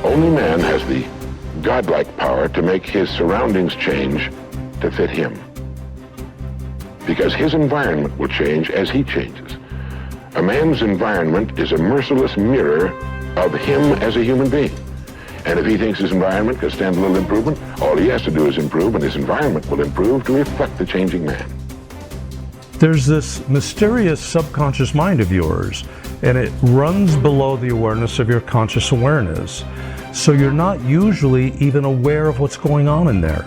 Only man has the godlike power to make his surroundings change to fit him. Because his environment will change as he changes. A man's environment is a merciless mirror of him as a human being. And if he thinks his environment can stand a little improvement, all he has to do is improve, and his environment will improve to reflect the changing man. There's this mysterious subconscious mind of yours, and it runs below the awareness of your conscious awareness. So you're not usually even aware of what's going on in there,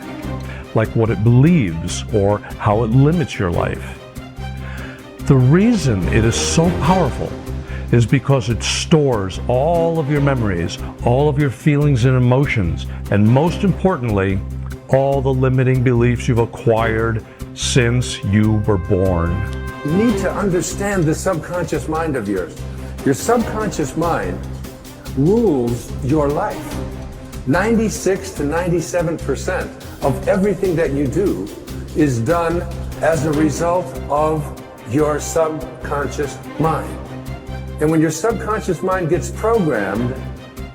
like what it believes or how it limits your life. The reason it is so powerful is because it stores all of your memories, all of your feelings and emotions, and most importantly, all the limiting beliefs you've acquired since you were born. You need to understand the subconscious mind of yours. Your subconscious mind rules your life. 96 to 97% of everything that you do is done as a result of your subconscious mind. And when your subconscious mind gets programmed,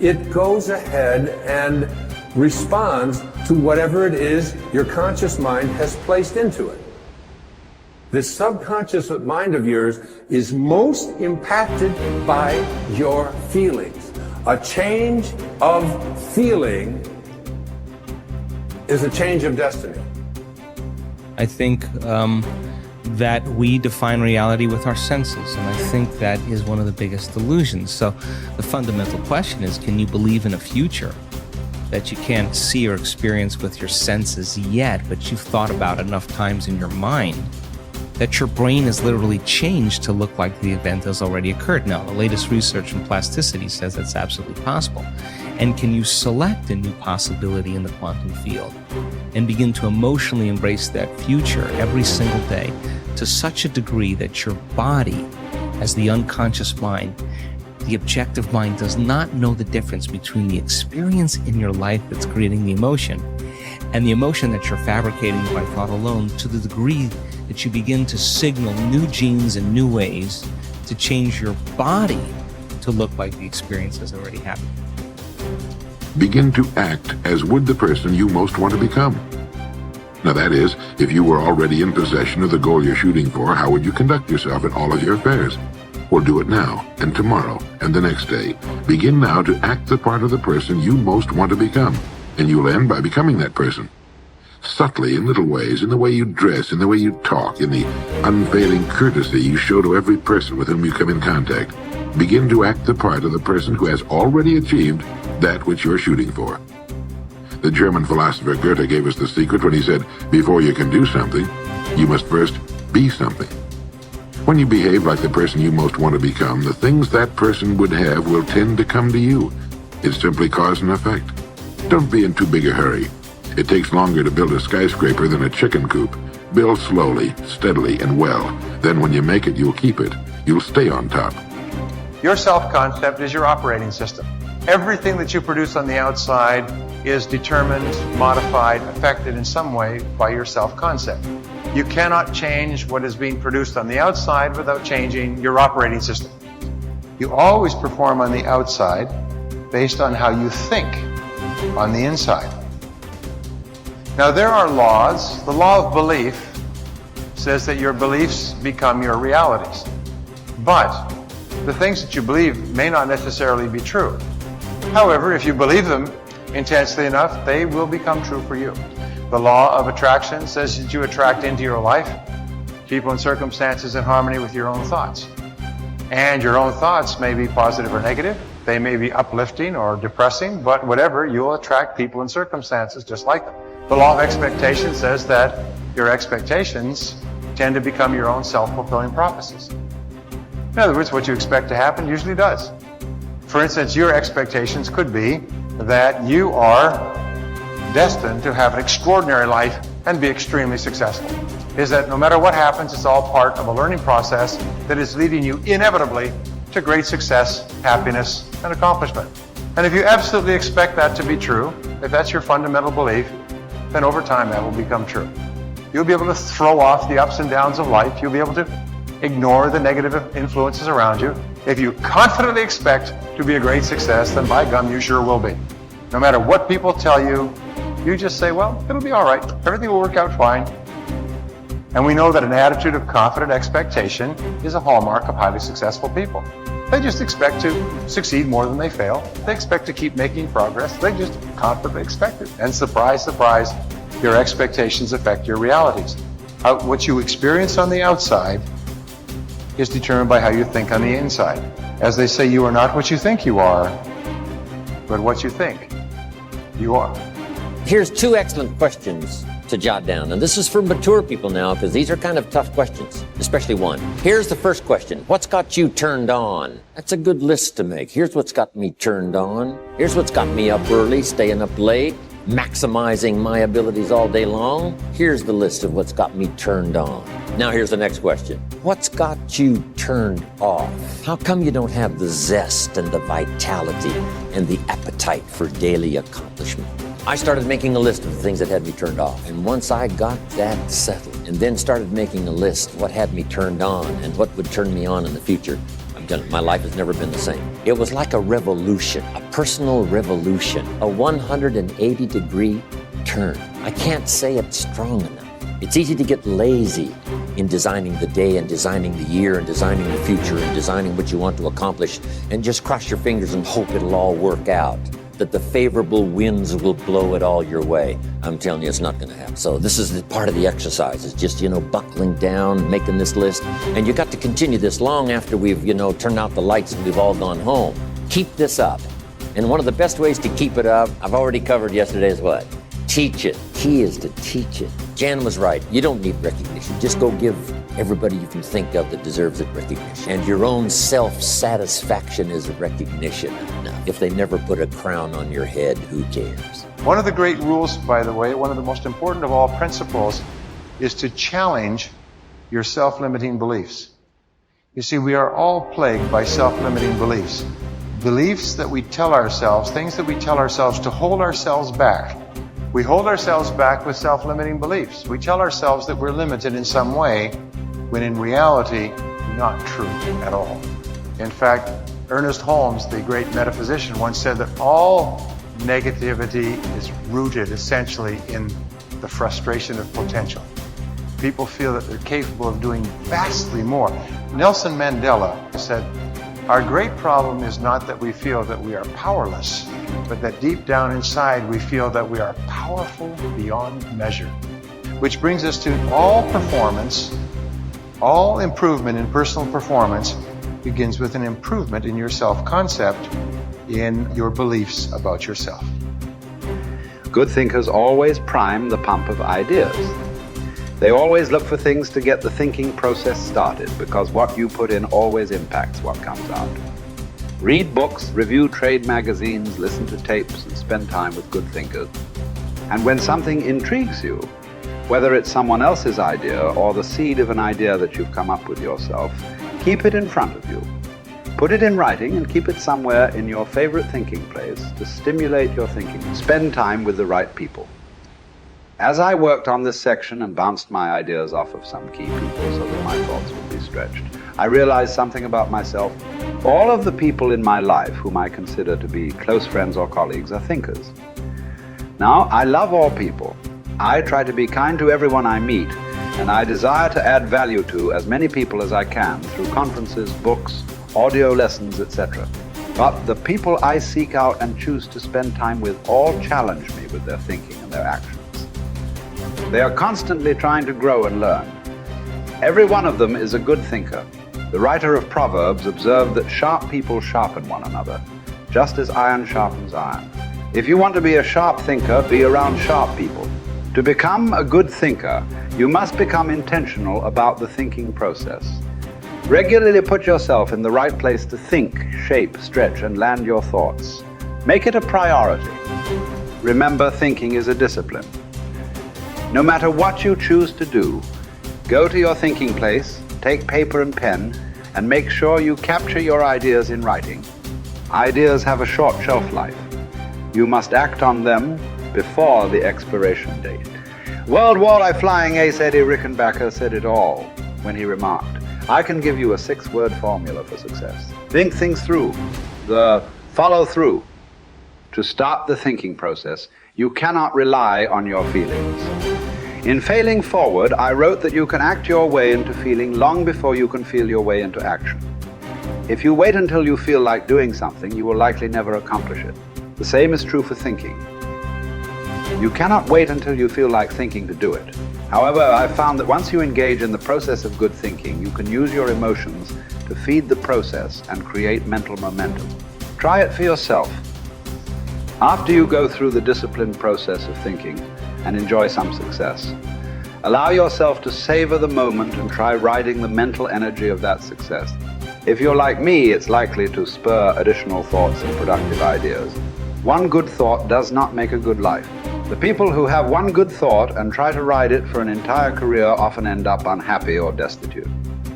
it goes ahead and responds to whatever it is your conscious mind has placed into it. This subconscious mind of yours is most impacted by your feelings. A change of feeling is a change of destiny. I think that we define reality with our senses, and I think that is one of the biggest illusions. So the fundamental question is, can you believe in a future that you can't see or experience with your senses yet, but you've thought about enough times in your mind that your brain has literally changed to look like the event has already occurred? Now, the latest research in plasticity says that's absolutely possible. And can you select a new possibility in the quantum field and begin to emotionally embrace that future every single day to such a degree that your body, as the unconscious mind, the objective mind, does not know the difference between the experience in your life that's creating the emotion and the emotion that you're fabricating by thought alone, to the degree that you begin to signal new genes and new ways to change your body to look like the experience has already happened. Begin to act as would the person you most want to become. Now that is, if you were already in possession of the goal you're shooting for, how would you conduct yourself in all of your affairs? Well, do it now, and tomorrow, and the next day. Begin now to act the part of the person you most want to become, and you'll end by becoming that person. Subtly, in little ways, in the way you dress, in the way you talk, in the unfailing courtesy you show to every person with whom you come in contact. Begin to act the part of the person who has already achieved that which you're shooting for. The German philosopher Goethe gave us the secret when he said, before you can do something, you must first be something. When you behave like the person you most want to become, the things that person would have will tend to come to you. It's simply cause and effect. Don't be in too big a hurry. It takes longer to build a skyscraper than a chicken coop. Build slowly, steadily, and well. Then when you make it, you'll keep it. You'll stay on top. Your self-concept is your operating system. Everything that you produce on the outside is determined, modified, affected in some way by your self-concept. You cannot change what is being produced on the outside without changing your operating system. You always perform on the outside based on how you think on the inside. Now there are laws. The law of belief says that your beliefs become your realities. But the things that you believe may not necessarily be true. However, if you believe them intensely enough, they will become true for you. The law of attraction says that you attract into your life people and circumstances in harmony with your own thoughts. And your own thoughts may be positive or negative. They may be uplifting or depressing, but whatever, you'll attract people and circumstances just like them. The law of expectation says that your expectations tend to become your own self-fulfilling prophecies. In other words, what you expect to happen usually does. For instance, your expectations could be that you are destined to have an extraordinary life and be extremely successful. Is that no matter what happens, it's all part of a learning process that is leading you inevitably to great success, happiness, and accomplishment. And if you absolutely expect that to be true, if that's your fundamental belief, then over time that will become true. You'll be able to throw off the ups and downs of life. You'll be able to ignore the negative influences around you. If you confidently expect to be a great success, then by gum, you sure will be. No matter what people tell you, you just say, well, it'll be all right. Everything will work out fine. And we know that an attitude of confident expectation is a hallmark of highly successful people. They just expect to succeed more than they fail. They expect to keep making progress. They just confidently expect it. And surprise, surprise, your expectations affect your realities. What you experience on the outside is determined by how you think on the inside. As they say, you are not what you think you are, but what you think you are. Here's 2 excellent questions to jot down. And this is for mature people now, because these are kind of tough questions, especially one. Here's the first question. What's got you turned on? That's a good list to make. Here's what's got me turned on. Here's what's got me up early, staying up late, maximizing my abilities all day long. Here's the list of what's got me turned on. Now here's the next question. What's got you turned off? How come you don't have the zest and the vitality and the appetite for daily accomplishment? I started making a list of the things that had me turned off. And once I got that settled and then started making a list of what had me turned on and what would turn me on in the future, my life has never been the same. It was like a revolution, a personal revolution, a 180-degree turn. I can't say it strong enough. It's easy to get lazy in designing the day and designing the year and designing the future and designing what you want to accomplish and just cross your fingers and hope it'll all work out, that the favorable winds will blow it all your way. I'm telling you, it's not going to happen. So this is part of the exercise. It's just, buckling down, making this list. And you got to continue this long after we've, turned out the lights and we've all gone home. Keep this up. And one of the best ways to keep it up, I've already covered yesterday, is what? Teach it. Key is to teach it. Jan was right. You don't need recognition. Just go give everybody you can think of that deserves it recognition. And your own self-satisfaction is a recognition. Now, if they never put a crown on your head, who cares? One of the great rules, by the way, one of the most important of all principles, is to challenge your self-limiting beliefs. You see, we are all plagued by self-limiting beliefs. Beliefs that we tell ourselves, things that we tell ourselves to hold ourselves back. We hold ourselves back with self-limiting beliefs. We tell ourselves that we're limited in some way, when in reality, not true at all. In fact, Ernest Holmes, the great metaphysician, once said that all negativity is rooted essentially in the frustration of potential. People feel that they're capable of doing vastly more. Nelson Mandela said, our great problem is not that we feel that we are powerless, but that deep down inside we feel that we are powerful beyond measure. Which brings us to all performance, all improvement in personal performance begins with an improvement in your self-concept, in your beliefs about yourself. Good thinkers always prime the pump of ideas. They always look for things to get the thinking process started, because what you put in always impacts what comes out. Read books, review trade magazines, listen to tapes, and spend time with good thinkers. And when something intrigues you, whether it's someone else's idea or the seed of an idea that you've come up with yourself, keep it in front of you. Put it in writing and keep it somewhere in your favorite thinking place to stimulate your thinking. Spend time with the right people. As I worked on this section and bounced my ideas off of some key people so that my thoughts would be stretched, I realized something about myself. All of the people in my life whom I consider to be close friends or colleagues are thinkers. Now, I love all people. I try to be kind to everyone I meet, and I desire to add value to as many people as I can through conferences, books, audio lessons, etc. But the people I seek out and choose to spend time with all challenge me with their thinking and their actions. They are constantly trying to grow and learn. Every one of them is a good thinker. The writer of Proverbs observed that sharp people sharpen one another, just as iron sharpens iron. If you want to be a sharp thinker, be around sharp people. To become a good thinker, you must become intentional about the thinking process. Regularly put yourself in the right place to think, shape, stretch, and land your thoughts. Make it a priority. Remember, thinking is a discipline. No matter what you choose to do, go to your thinking place, take paper and pen, and make sure you capture your ideas in writing. Ideas have a short shelf life. You must act on them before the expiration date. World Walleye flying ace Eddie Rickenbacker said it all when he remarked, I can give you a 6-word formula for success. Think things through. The follow through. To start the thinking process, you cannot rely on your feelings. In Failing Forward, I wrote that you can act your way into feeling long before you can feel your way into action. If you wait until you feel like doing something, you will likely never accomplish it. The same is true for thinking. You cannot wait until you feel like thinking to do it. However, I've found that once you engage in the process of good thinking, you can use your emotions to feed the process and create mental momentum. Try it for yourself. After you go through the disciplined process of thinking and enjoy some success, allow yourself to savor the moment and try riding the mental energy of that success. If you're like me, it's likely to spur additional thoughts and productive ideas. One good thought does not make a good life. The people who have one good thought and try to ride it for an entire career often end up unhappy or destitute.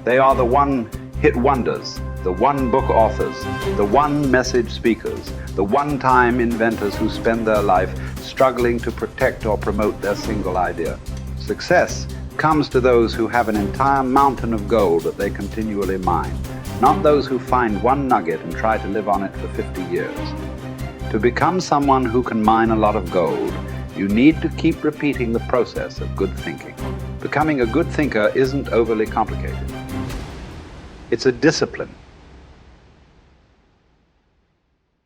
They are the one-hit wonders, the one-book authors, the one-message speakers, the one-time inventors who spend their life struggling to protect or promote their single idea. Success comes to those who have an entire mountain of gold that they continually mine, not those who find one nugget and try to live on it for 50 years. To become someone who can mine a lot of gold, you need to keep repeating the process of good thinking. Becoming a good thinker isn't overly complicated. It's a discipline.